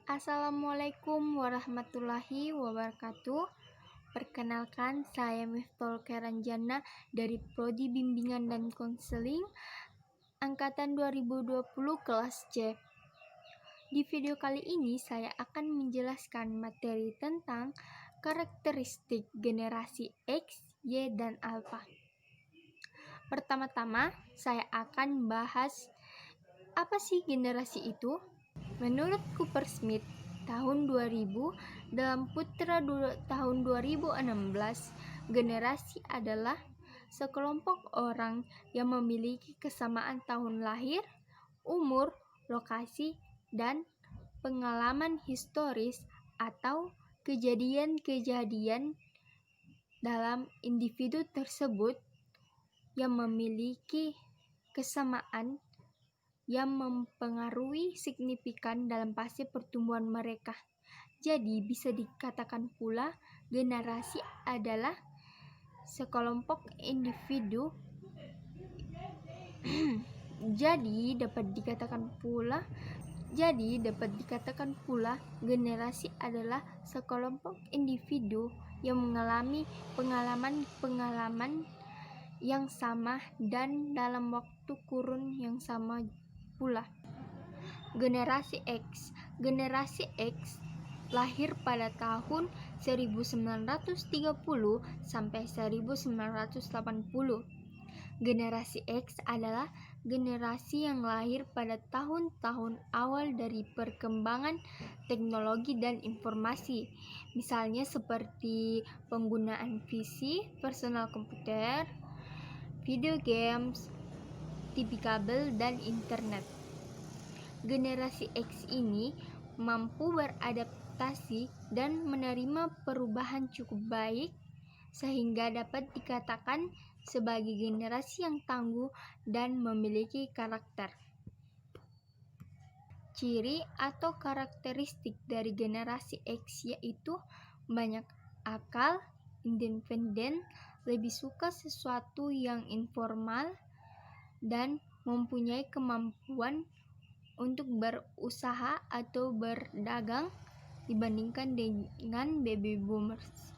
Assalamualaikum warahmatullahi wabarakatuh. Perkenalkan, saya Miftol Keranjana dari Prodi Bimbingan dan Konseling Angkatan 2020 kelas C. Di video kali ini saya akan menjelaskan materi tentang karakteristik generasi X, Y, dan Alpha. Pertama-tama, saya akan bahas apa sih generasi itu? Menurut Cooper-Smith tahun 2000, dalam Putra tahun 2016, generasi adalah sekelompok orang yang memiliki kesamaan tahun lahir, umur, lokasi, dan pengalaman historis atau kejadian-kejadian dalam individu tersebut yang memiliki kesamaan yang mempengaruhi signifikan dalam fase pertumbuhan mereka. Jadi bisa dikatakan pula generasi adalah sekelompok individu. Jadi dapat dikatakan pula generasi adalah sekelompok individu yang mengalami pengalaman yang sama dan dalam waktu kurun yang sama pula. Generasi X lahir pada tahun 1930 sampai 1980. Generasi X adalah generasi yang lahir pada tahun-tahun awal dari perkembangan teknologi dan informasi, misalnya seperti penggunaan PC, personal komputer, video games, TV kabel, dan internet. Generasi X ini mampu beradaptasi dan menerima perubahan cukup baik sehingga dapat dikatakan sebagai generasi yang tangguh dan memiliki karakter. Ciri atau karakteristik dari generasi X yaitu banyak akal, independen, lebih suka sesuatu yang informal, dan mempunyai kemampuan untuk berusaha atau berdagang dibandingkan dengan baby boomers.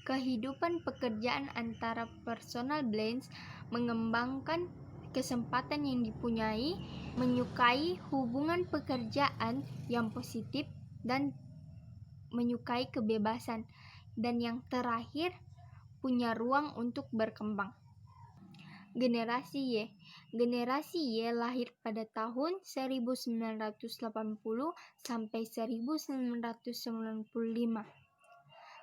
Kehidupan pekerjaan antara personal balance mengembangkan kesempatan yang dipunyai, menyukai hubungan pekerjaan yang positif, dan menyukai kebebasan, dan yang terakhir punya ruang untuk berkembang. Generasi Y lahir pada tahun 1980 sampai 1995.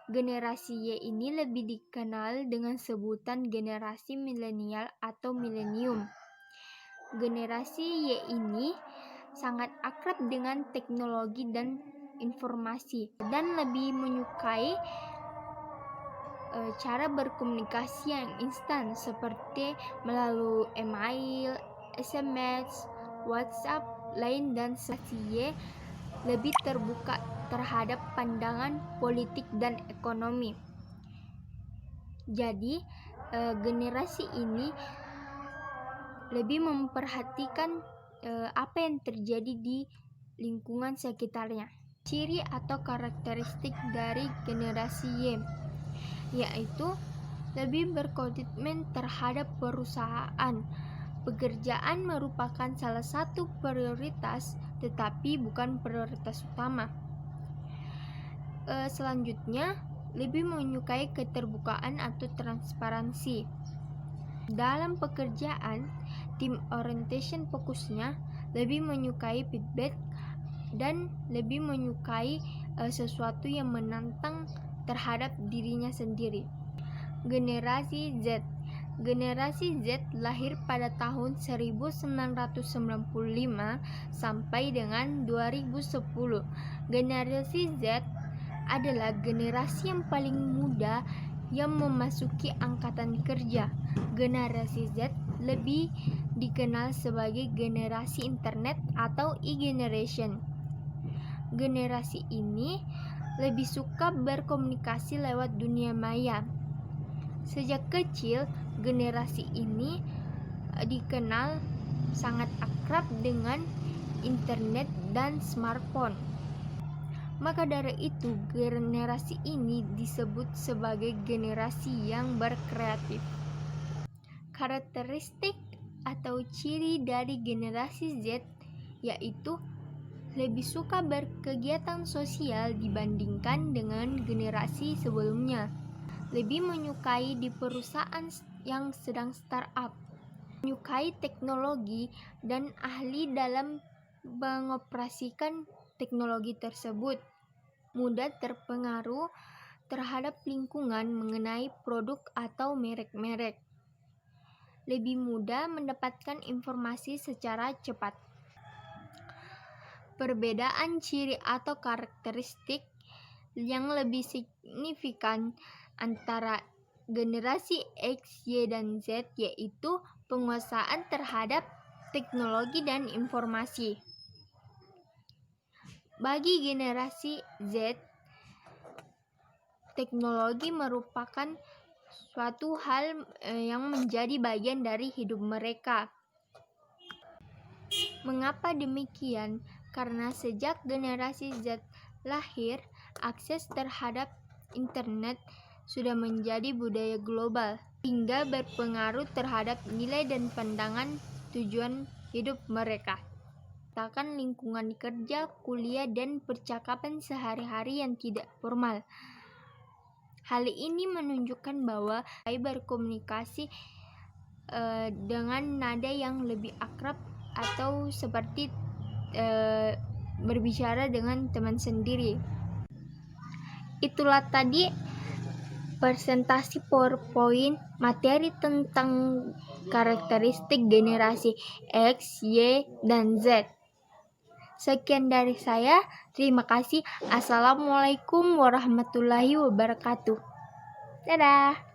Generasi Y ini lebih dikenal dengan sebutan generasi milenial atau milenium. Generasi Y ini sangat akrab dengan teknologi dan informasi dan lebih menyukai cara berkomunikasi yang instan seperti melalui email, SMS, WhatsApp, Line, dan Y lebih terbuka terhadap pandangan politik dan ekonomi. Jadi generasi ini lebih memperhatikan apa yang terjadi di lingkungan sekitarnya. Ciri atau karakteristik dari generasi Y yaitu lebih berkomitmen terhadap perusahaan. Pekerjaan merupakan salah satu prioritas, tetapi bukan prioritas utama. Selanjutnya, lebih menyukai keterbukaan atau transparansi. Dalam pekerjaan, team orientation fokusnya lebih menyukai feedback dan lebih menyukai sesuatu yang menantang terhadap dirinya sendiri. Generasi Z lahir pada tahun 1995 sampai dengan 2010. Generasi Z adalah generasi yang paling muda yang memasuki angkatan kerja. Generasi Z lebih dikenal sebagai generasi internet atau e-generation. Generasi ini lebih suka berkomunikasi lewat dunia maya. Sejak kecil, generasi ini dikenal sangat akrab dengan internet, dan smartphone. Maka dari itu, generasi ini disebut sebagai generasi yang berkreatif. Karakteristik atau ciri dari generasi Z yaitu lebih suka berkegiatan sosial dibandingkan dengan generasi sebelumnya. Lebih menyukai di perusahaan yang sedang startup, menyukai teknologi dan ahli dalam mengoperasikan teknologi tersebut, mudah terpengaruh terhadap lingkungan mengenai produk atau merek-merek, lebih mudah mendapatkan informasi secara cepat. Perbedaan ciri atau karakteristik yang lebih signifikan antara generasi X, Y, dan Z yaitu penguasaan terhadap teknologi dan informasi. Bagi generasi Z, teknologi merupakan suatu hal yang menjadi bagian dari hidup mereka. Mengapa demikian? Karena sejak generasi Z lahir, akses terhadap internet sudah menjadi budaya global, hingga berpengaruh terhadap nilai dan pandangan tujuan hidup mereka. Menciptakan lingkungan kerja, kuliah, dan percakapan sehari-hari yang tidak formal. Hal ini menunjukkan bahwa berkomunikasi dengan nada yang lebih akrab atau seperti berbicara dengan teman sendiri. Itulah tadi presentasi PowerPoint materi tentang karakteristik generasi X, Y, dan Z. Sekian dari saya. Terima kasih. Assalamualaikum warahmatullahi wabarakatuh. Dadah.